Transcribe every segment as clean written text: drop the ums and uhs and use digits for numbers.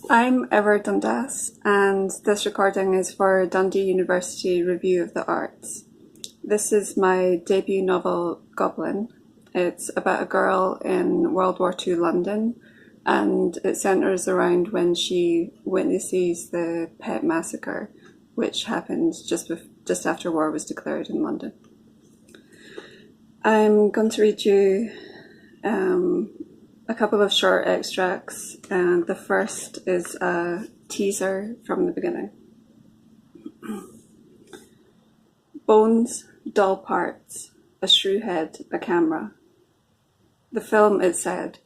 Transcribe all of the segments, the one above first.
I'm Ever Dundas, and this recording is for Dundee University Review of the Arts. This is my debut novel, Goblin. It's about a girl in World War II London, and it centres around when she witnesses the Pet Massacre, which happened just after war was declared in London. I'm going to read you a couple of short extracts, and the first is a teaser from the beginning. Bones, dull parts, a shrew head, a camera. The film, it said,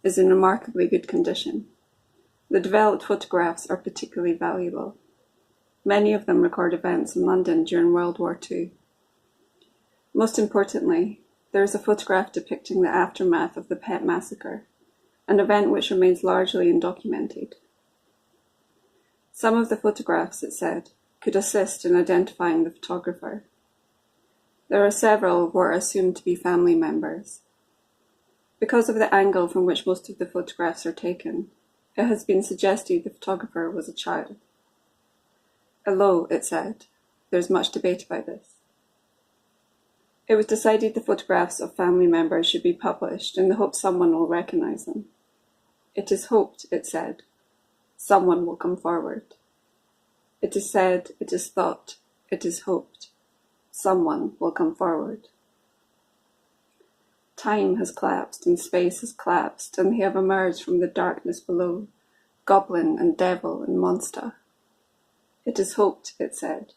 is in remarkably good condition. The developed photographs are particularly valuable. Many of them record events in London during World War II. Most importantly, there is a photograph depicting the aftermath of the Pet Massacre, an event which remains largely undocumented. Some of the photographs, it said, could assist in identifying the photographer. There are several who are assumed to be family members. Because of the angle from which most of the photographs are taken, it has been suggested the photographer was a child. Although, it said, there is much debate about this. It was decided the photographs of family members should be published in the hope someone will recognise them. It is hoped, it said, someone will come forward. It is said, it is thought, it is hoped, someone will come forward. Time has collapsed and space has collapsed, and they have emerged from the darkness below, goblin and devil and monster. It is hoped, it said,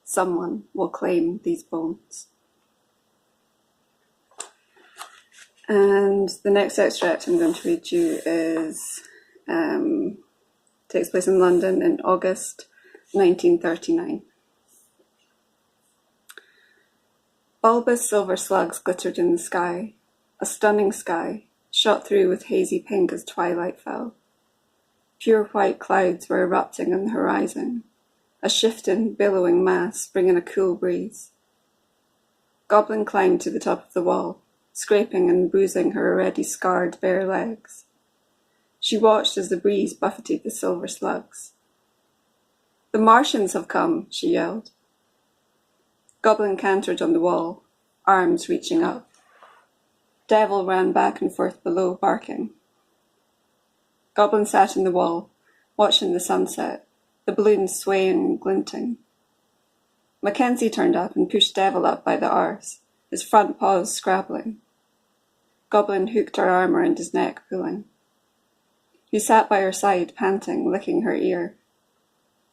someone will claim these bones. And the next extract I'm going to read you takes place in London in August 1939. Bulbous silver slugs glittered in the sky, a stunning sky, shot through with hazy pink as twilight fell. Pure white clouds were erupting on the horizon, a shifting, billowing mass bringing a cool breeze. Goblin climbed to the top of the wall, scraping and bruising her already scarred bare legs. She watched as the breeze buffeted the silver slugs. "The Martians have come," she yelled. Goblin cantered on the wall, arms reaching up. Devil ran back and forth below, barking. Goblin sat in the wall, watching the sunset, the balloons swaying and glinting. Mackenzie turned up and pushed Devil up by the arse, his front paws scrabbling. Goblin hooked her arm around his neck, pulling. He sat by her side, panting, licking her ear.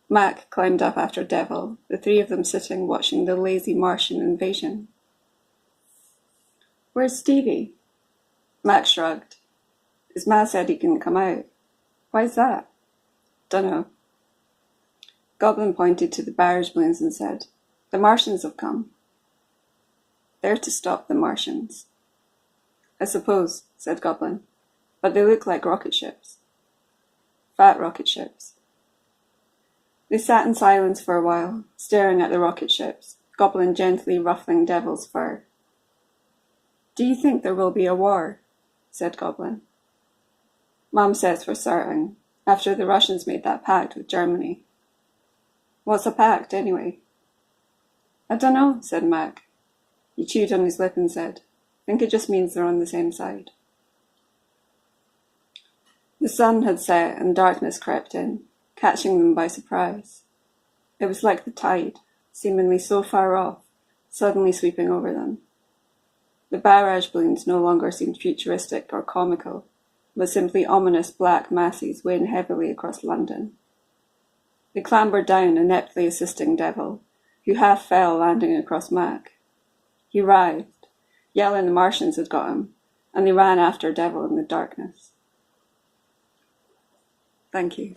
Mac climbed up after Devil, the three of them sitting watching the lazy Martian invasion. "Where's Stevie?" Mac shrugged. "His ma said he couldn't come out." "Why's that?" "Dunno." Goblin pointed to the barrage balloons and said, "The Martians have come." "They're to stop the Martians." "I suppose," said Goblin, "but they look like rocket ships." "Fat rocket ships." They sat in silence for a while, staring at the rocket ships, Goblin gently ruffling Devil's fur. "Do you think there will be a war?" said Goblin. "Mom says for certain, after the Russians made that pact with Germany." "What's a pact, anyway?" "I dunno," said Mac. He chewed on his lip and said, "Think it just means they're on the same side." The sun had set and darkness crept in, catching them by surprise. It was like the tide, seemingly so far off, suddenly sweeping over them. The barrage balloons no longer seemed futuristic or comical, but simply ominous black masses weighing heavily across London. They clambered down, ineptly assisting Devil, who half fell, landing across Mac. He writhed, yelling the Martians had got him, and they ran after Devil in the darkness. Thank you.